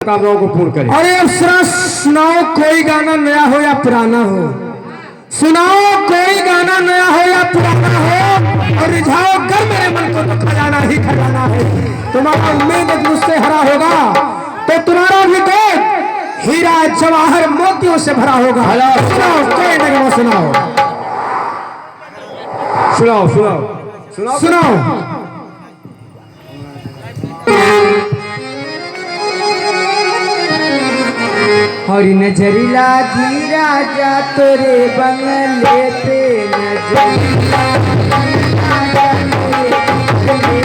कामनाओं को पूर्ण करें। अरे अप्सरा सुनाओ कोई गाना नया हो या पुराना हो, सुनाओ कोई गाना नया हो या पुराना हो, और रिझाओ कर मेरे मन को तो खजाना ही खजाना है। तुम्हारा उम्मीद मुझसे हरा होगा तो तुम्हारा भी कोट हीरा जवाहर मोतियों से भरा होगा। सुनाओ कोई नगमा सुनाओ, सुनाओ सुनाओ सुनाओ सुनाओ। और नजरी लागी राजा तोरे बंगले पे, नजरी लागी राजा तोरे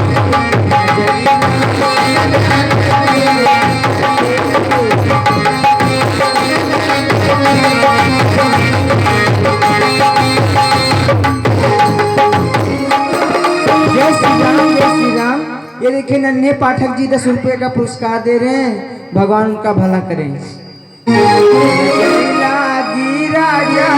जय श्री राम, जय श्री राम। ये देखिए नन्हे पाठक जी 10 रुपए का पुरस्कार दे रहे हैं, भगवान उनका भला करें। लागी राजा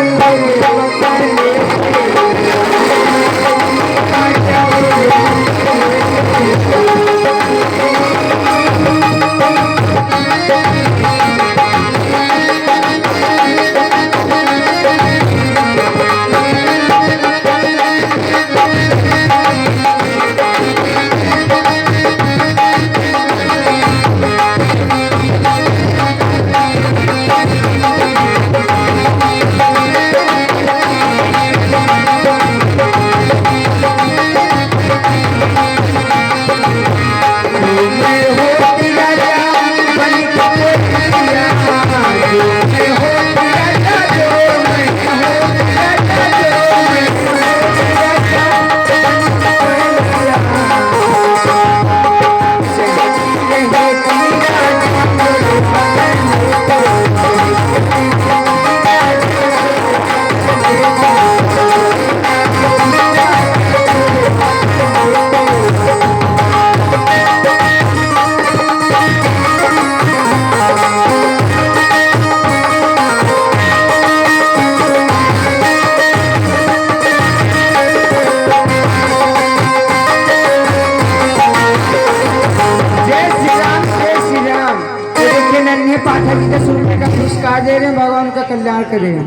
पाठक जी 10 रुपए का पुरस्कार दे रहे हैं, भगवान का कल्याण करें।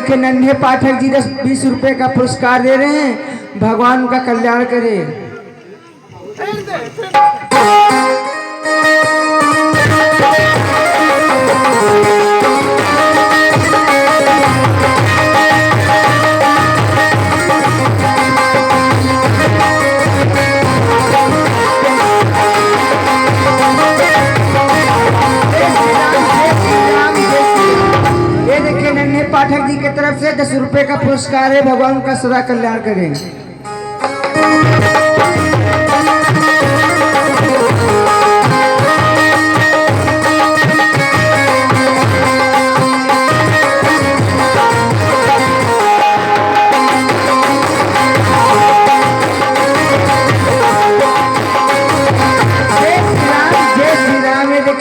के नन्हे पाठक जी 10-20 रुपए का पुरस्कार दे रहे हैं, भगवान का कल्याण करें। पाठक जी की तरफ से 10 रुपए का पुरस्कार है, भगवान का सदा कल्याण करें।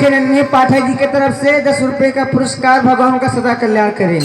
नन्हे पाठक जी की तरफ से 10 रुपए का पुरस्कार, भगवान का सदा कल्याण करें।